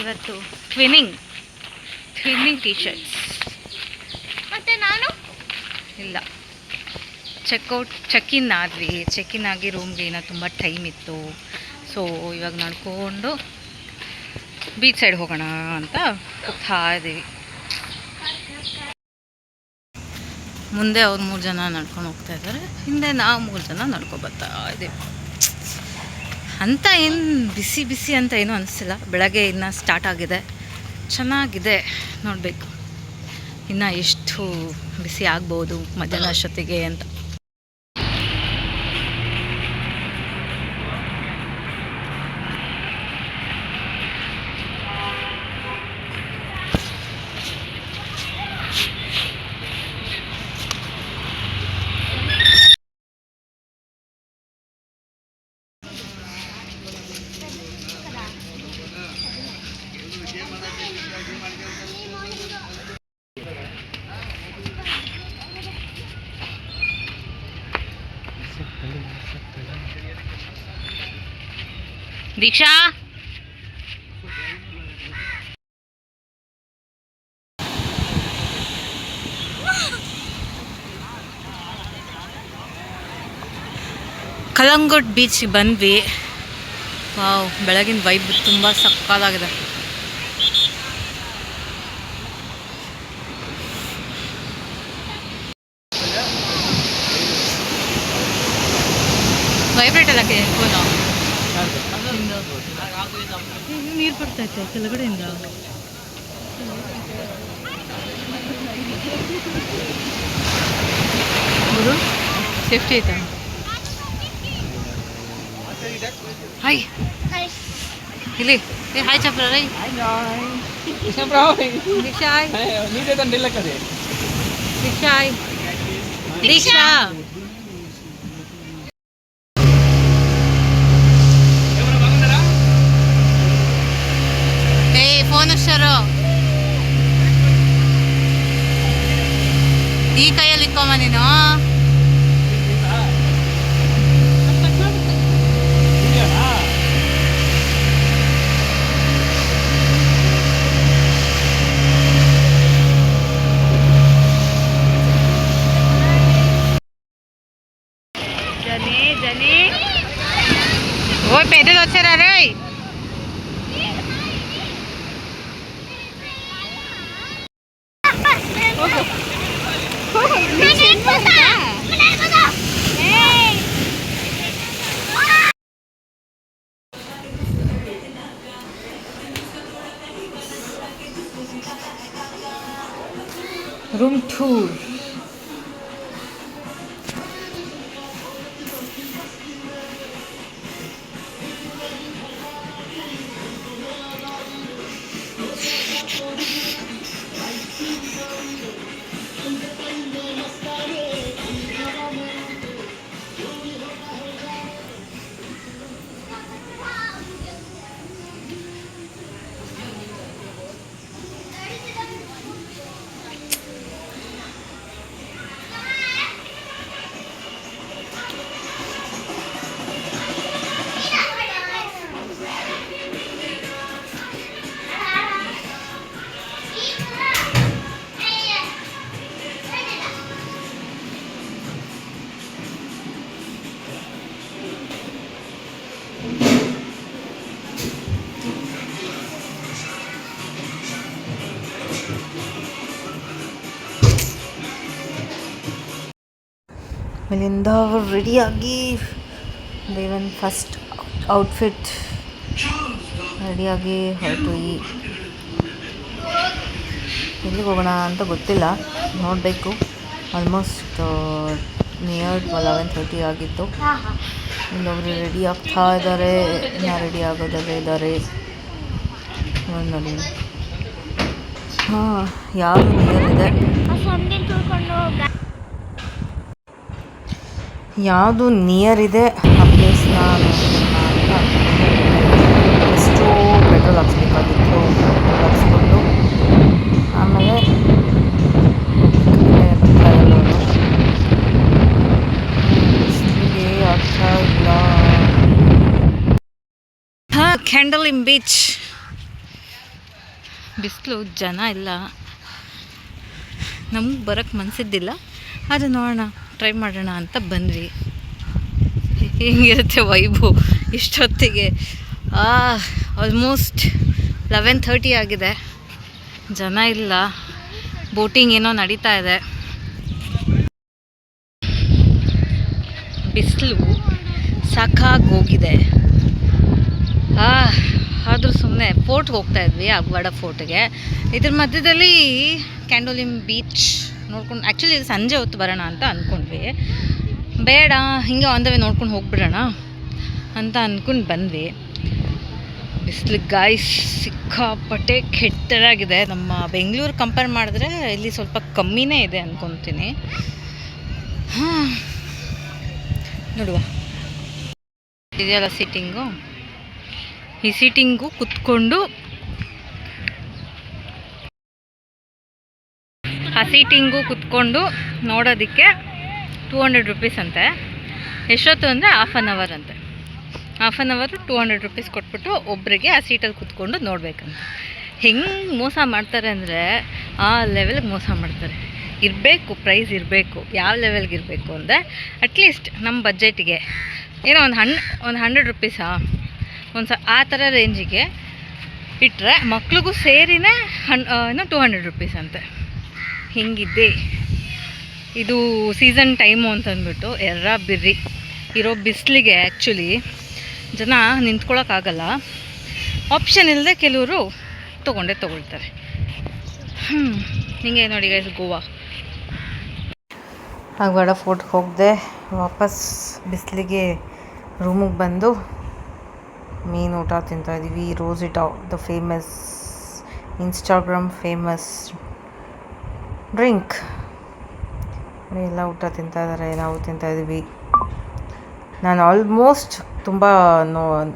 ಇವತ್ತು twinning T shirts. ಮತ್ತು ನಾನು ಇಲ್ಲ, ಚೆಕ್ ಇನ್ ಆಗಿ ರೂಮ್ಗೆ ಏನೋ ತುಂಬ ಟೈಮ್ ಇತ್ತು. ಸೊ ಇವಾಗ ನಡ್ಕೊಂಡು ಬೀಚ್ ಸೈಡ್ ಹೋಗೋಣ ಅಂತ ಹೋಗ್ತಾ ಇದ್ದೀವಿ. ಮುಂದೆ ಅವ್ರು 3 ಜನ ನಡ್ಕೊಂಡು ಹೋಗ್ತಾ ಇದ್ದಾರೆ, ಹಿಂದೆ ನಾವು 3 ಜನ ನಡ್ಕೊಂಡು ಬರ್ತಾ ಇದ್ದೀವಿ. ಅಂತ ಏನು ಬಿಸಿ ಅಂತ ಏನೂ ಅನಿಸ್ತಿಲ್ಲ. ಬೆಳಗ್ಗೆ ಇನ್ನೂ ಸ್ಟಾರ್ಟ್ ಆಗಿದೆ, ಚೆನ್ನಾಗಿದೆ. ನೋಡಬೇಕು ಇನ್ನು ಎಷ್ಟು ಬಿಸಿ ಆಗ್ಬೋದು ಮಧ್ಯಾಹ್ನ ಅಷ್ಟೊತ್ತಿಗೆ ಅಂತ. ದೀಕ್ಷಾ, ಕಲಂಗುಡ್ ಬೀಚ್ಗೆ ಬಂದ್ವಿ. ವಾವ್, ಬೆಳಗಿನ ವೈಬ್ ತುಂಬ ಸಕ್ಕತ್ತಾಗಿದೆ. ವೈಬ್ರೇಟ್ ಅಲ್ಲಕ್ಕೆ ಫೋನು ನೀರು ಬರ್ತೈತೆ ಕೆಳಗಡೆಯಿಂದ. ಸೇಫ್ಟಿ ಐತಾ? ಹಾಯ್ ಇಲ್ಲಿ ಹಾಯ್ ಚಪ್ರ ರೈ ದೀಕ್ಷಾ ಫೋನ್ ಅಷ್ಟರು ಈ ಕೈಯಲ್ಲಿ ಇಕ್ಕೊಮ್ಮ ನೀನು. जनी वो पैदल अच्छे रह रहे रूम टूर. ಮೇಲಿಂದ ರೆಡಿಯಾಗಿ ದೇವನ್ ಫಸ್ಟ್ ಔಟ್ಫಿಟ್ ರೆಡಿಯಾಗಿ ಹೊರಟು ಎಲ್ಲಿಗೆ ಹೋಗೋಣ ಅಂತ ಗೊತ್ತಿಲ್ಲ, ನೋಡಬೇಕು. ಆಲ್ಮೋಸ್ಟ್ ನಿಯರ್ 11:30 ಆಗಿತ್ತು. ಇಲ್ಲೊಬ್ರು ರೆಡಿ ಆಗ್ತಾ ಇದ್ದಾರೆ, ಇನ್ನು ರೆಡಿ ಆಗೋದಲ್ಲೇ ಇದ್ದಾರೆ. ನೋಡಿ ಯಾವುದು ನಿಯರ್ ಇದೆ, ಯಾವುದು ನಿಯರ್ ಇದೆ ಆ ಪ್ಲೇಸ್ನ ನೋಡೋಣ ಅಂತ. ಎಷ್ಟು ಪೆಟ್ರೋಲ್ ಹಾಕ್ಸ್ಬೇಕಾಗಿತ್ತು, ಪೆಟ್ರೋಲ್ ಹಾಕ್ಸ್ಕೊಂಡು ಆಮೇಲೆ ಬಿಸಿಲಿಗೆ ಆಗ್ತಾ ಇಲ್ಲ. ಕ್ಯಾಂಡಲ್ ಇನ್ ಬೀಚ್ ಬಿಸಿಲು, ಜನ ಇಲ್ಲ. ನಮ್ಗೆ ಬರೋಕ್ಕೆ ಮನಸ್ಸಿದ್ದಿಲ್ಲ, ಆದರೆ ನೋಡೋಣ, ಟ್ರೈ ಮಾಡೋಣ ಅಂತ ಬಂದ್ವಿ. ಹೆಂಗಿರುತ್ತೆ ವೈಬು ಇಷ್ಟೊತ್ತಿಗೆ. ಆಲ್ಮೋಸ್ಟ್ 11:30 ಆಗಿದೆ, ಜನ ಇಲ್ಲ. ಬೋಟಿಂಗ್ ಏನೋ ನಡೀತಾ ಇದೆ. ಬಿಸಿಲು ಸಾಕಾಗೋಗಿದೆ. ಆದರೂ ಸುಮ್ಮನೆ ಫೋರ್ಟ್ಗೆ ಹೋಗ್ತಾ ಇದ್ವಿ, ಅಗ್ವಾಡ ಫೋರ್ಟ್ಗೆ. ಇದ್ರ ಮಧ್ಯದಲ್ಲಿ ಕ್ಯಾಂಡೋಲಿಮ್ ಬೀಚ್ ನೋಡ್ಕೊಂಡು, ಆ್ಯಕ್ಚುಲಿ ಸಂಜೆ ಹೊತ್ತು ಬರೋಣ ಅಂತ ಅಂದ್ಕೊಂಡ್ವಿ. ಬೇಡ, ಹಿಂಗೆ ಆನ್ ದ ವೇ ನೋಡ್ಕೊಂಡು ಹೋಗ್ಬಿಡೋಣ ಅಂತ ಅಂದ್ಕೊಂಡು ಬಂದ್ವಿ. ಬಿಸಿಲು ಗಾಯ್ಸ್ ಸಿಕ್ಕಾಪಟ್ಟೆ ಕೆಟ್ಟದಾಗಿದೆ. ನಮ್ಮ ಬೆಂಗಳೂರು ಕಂಪೇರ್ ಮಾಡಿದ್ರೆ ಇಲ್ಲಿ ಸ್ವಲ್ಪ ಕಮ್ಮಿನೇ ಇದೆ ಅಂದ್ಕೊತೀನಿ. ನೋಡುವ, ಇದೆಯಲ್ಲ ಸೀಟಿಂಗು, ಈ ಸೀಟಿಂಗು ಕುತ್ಕೊಂಡು, ನೋಡೋದಕ್ಕೆ 200 ರುಪೀಸ್ ಅಂತೆ. ಎಷ್ಟೊತ್ತು ಅಂದರೆ ಹಾಫ್ ಆನ್ ಅವರ್ ಅಂತೆ. ಹಾಫ್ ಆನ್ ಅವರು 200 ರುಪೀಸ್ ಕೊಟ್ಬಿಟ್ಟು ಒಬ್ಬರಿಗೆ ಆ ಸೀಟಲ್ಲಿ ಕುತ್ಕೊಂಡು ನೋಡಬೇಕಂತ. ಹೆಂಗೆ ಮೋಸ ಮಾಡ್ತಾರೆ ಅಂದರೆ ಆ ಲೆವೆಲ್ಗೆ ಮೋಸ ಮಾಡ್ತಾರೆ. ಇರಬೇಕು, ಪ್ರೈಸ್ ಇರಬೇಕು. ಯಾವ ಲೆವೆಲ್ಗೆ ಇರಬೇಕು ಅಂದರೆ ಅಟ್ಲೀಸ್ಟ್ ನಮ್ಮ ಬಜೆಟಿಗೆ ಏನೋ ಒಂದು 100 ರುಪೀಸಾ ಆ ಥರ ರೇಂಜಿಗೆ ಇಟ್ಟರೆ ಮಕ್ಳಿಗೂ ಸೇರಿನೇ ಏನೋ 200 ರುಪೀಸ್ ಅಂತೆ. ಹಿಂಗಿದೆ ಇದು ಸೀಸನ್ ಟೈಮು ಅಂತಂದ್ಬಿಟ್ಟು ಬಿರ್ರಿ ಇರೋ ಬಿಸಿಲಿಗೆ ಆ್ಯಕ್ಚುಲಿ ಜನ ನಿಂತ್ಕೊಳ್ಳೋಕ್ಕಾಗಲ್ಲ. ಆಪ್ಷನ್ ಇಲ್ಲದೆ ಕೆಲವರು ತೊಗೊಳ್ತಾರೆ. ಹಿಂಗೆ ನೋಡಿ ಗೈಸ್, ಗೋವಾ ಅಗ್ವಾಡ ಫೋರ್ಟ್ಗೆ ಹೋಗದೆ ವಾಪಸ್ ಬಿಸಿಲಿಗೆ ರೂಮಿಗೆ ಬಂದು ಮೀನು ಊಟ ತಿಂತಾಯಿದ್ದೀವಿ. Rosita, the famous Instagram famous drink. ಎಲ್ಲ ಊಟ ತಿಂತಾಯಿದ್ದಾರೆ, ನಾವು ತಿಂತಾಯಿದ್ದೀವಿ. ನಾನು ಆಲ್ಮೋಸ್ಟ್ ತುಂಬ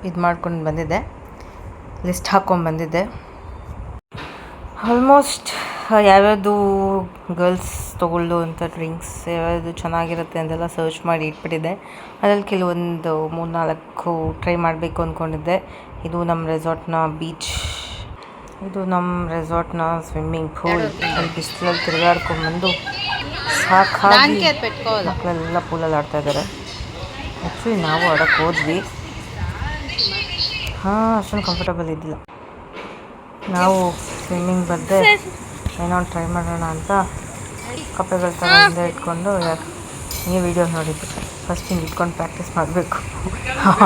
ಇದು ಮಾಡ್ಕೊಂಡು ಬಂದಿದ್ದೆ, ಲಿಸ್ಟ್ ಹಾಕ್ಕೊಂಡು ಬಂದಿದ್ದೆ. ಆಲ್ಮೋಸ್ಟ್ ಯಾವ್ಯಾವುದು ಗರ್ಲ್ಸ್ ತೊಗೊಳ್ಳೋ ಅಂಥ ಡ್ರಿಂಕ್ಸ್ ಯಾವ್ಯಾವುದು ಚೆನ್ನಾಗಿರುತ್ತೆ ಅಂತೆಲ್ಲ ಸರ್ಚ್ ಮಾಡಿ ಇಟ್ಬಿಟ್ಟಿದ್ದೆ. ಅದರಲ್ಲಿ ಕೆಲವೊಂದು 3-4 ಟ್ರೈ ಮಾಡಬೇಕು ಅಂದ್ಕೊಂಡಿದ್ದೆ. ಇದು ನಮ್ಮ ರೆಸಾರ್ಟ್ನ ಸ್ವಿಮ್ಮಿಂಗ್ ಪೂಲ್. ಅಲ್ಲಿ ಬಿಸಿಲಲ್ಲಿ ತಿರುಗಾಡ್ಕೊಂಡ್ಬಂದು ಸಾಕಾಗಿ ಮಕ್ಕಳೆಲ್ಲ ಪೂಲಲ್ಲಿ ಆಡ್ತಾಯಿದ್ದಾರೆ. ಆ್ಯಕ್ಚುಲಿ ನಾವು ಆಡೋಕ್ಕೆ ಹೋದ್ವಿ, ಅಷ್ಟೊಂದು ಕಂಫರ್ಟಬಲ್ ಇದ್ದಿಲ್ಲ. ನಾವು ಸ್ವಿಮ್ಮಿಂಗ್ ಬದ್ದೆ ಏನೋ ಟ್ರೈ ಮಾಡೋಣ ಅಂತ ಕಪ್ಪೆಗಳ ಥರ ಹಿಂದೆ ಇಟ್ಕೊಂಡು ಹಿಂಗೆ ವೀಡಿಯೋ ನೋಡಿದ್ದು. ಫಸ್ಟ್ ಹಿಂಗೆ ಇಟ್ಕೊಂಡು ಪ್ರಾಕ್ಟೀಸ್ ಮಾಡಬೇಕು,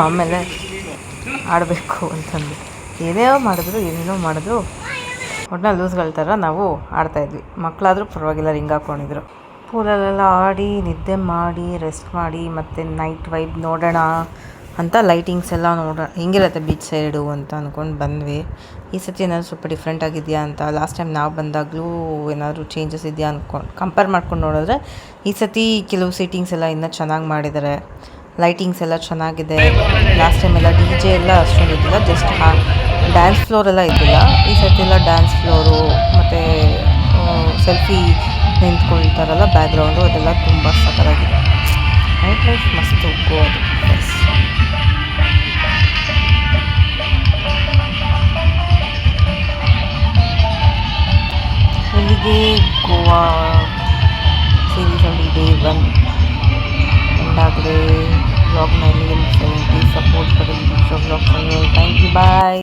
ಆಮೇಲೆ ಆಡಬೇಕು ಅಂತಂದು. ಏನೇನೋ ಮಾಡಿದ್ರು ಒಟ್ಟಿನಲ್ಲಿ ಲೂಸ್ಗಳ ಥರ ನಾವು ಆಡ್ತಾಯಿದ್ವಿ. ಮಕ್ಕಳಾದರೂ ಪರವಾಗಿಲ್ಲ, ರಿಂಗ್ ಹಾಕ್ಕೊಂಡಿದ್ರು. ಪೂಲಲ್ಲೆಲ್ಲ ಆಡಿ, ನಿದ್ದೆ ಮಾಡಿ, ರೆಸ್ಟ್ ಮಾಡಿ, ಮತ್ತು ನೈಟ್ ವೈಬ್ ನೋಡೋಣ ಅಂತ ಲೈಟಿಂಗ್ಸ್ ಎಲ್ಲ ಹೆಂಗಿರುತ್ತೆ ಬೀಚ್ ಸೈಡು ಅಂತ ಅಂದ್ಕೊಂಡು ಬಂದ್ವಿ. ಈ ಸತಿ ಏನಾದರೂ ಸ್ವಲ್ಪ ಡಿಫ್ರೆಂಟ್ ಆಗಿದೆಯಾ ಅಂತ. ಲಾಸ್ಟ್ ಟೈಮ್ ನಾವು ಬಂದಾಗಲೂ ಏನಾದರೂ ಚೇಂಜಸ್ ಇದೆಯಾ ಕಂಪೇರ್ ಮಾಡ್ಕೊಂಡು ನೋಡಿದ್ರೆ ಈ ಸತಿ ಕೆಲವು ಸೀಟಿಂಗ್ಸ್ ಎಲ್ಲ ಇನ್ನೂ ಚೆನ್ನಾಗಿ ಮಾಡಿದ್ದಾರೆ. ಲೈಟಿಂಗ್ಸ್ ಎಲ್ಲ ಚೆನ್ನಾಗಿದೆ. ಲಾಸ್ಟ್ ಟೈಮ್ ಎಲ್ಲ DJ ಎಲ್ಲ ಅಷ್ಟೊಂದು ಇದ್ದಿಲ್ಲ, ಜಸ್ಟ್ ಡ್ಯಾನ್ಸ್ ಫ್ಲೋರೆಲ್ಲ ಇದ್ದಿಲ್ಲ. ಈ ಸತಿ ಎಲ್ಲ ಡ್ಯಾನ್ಸ್ ಫ್ಲೋರು ಮತ್ತು ಸೆಲ್ಫಿ ನಿಂತ್ಕೊಳ್ತಾರಲ್ಲ ಬ್ಯಾಕ್ಗ್ರೌಂಡು, ಅದೆಲ್ಲ ತುಂಬ ಸಖತ್ತಾಗಿದೆ. ನೈಟ್ ಲೈಫ್ ಮಸ್ತು ಗೋವಾದು. ಇಲ್ಲಿಗೆ ಗೋವಾ ಸೀರೀಸಲ್ಲಿ ಡೇ 1 ಎಂಡಾಗಿದೆ. ಬ್ಲಾಗ್ನ ಇಲ್ಲಿ ಸಪೋರ್ಟ್ ಕಡೆ ಬ್ಲಾಗ್. Thank you, bye.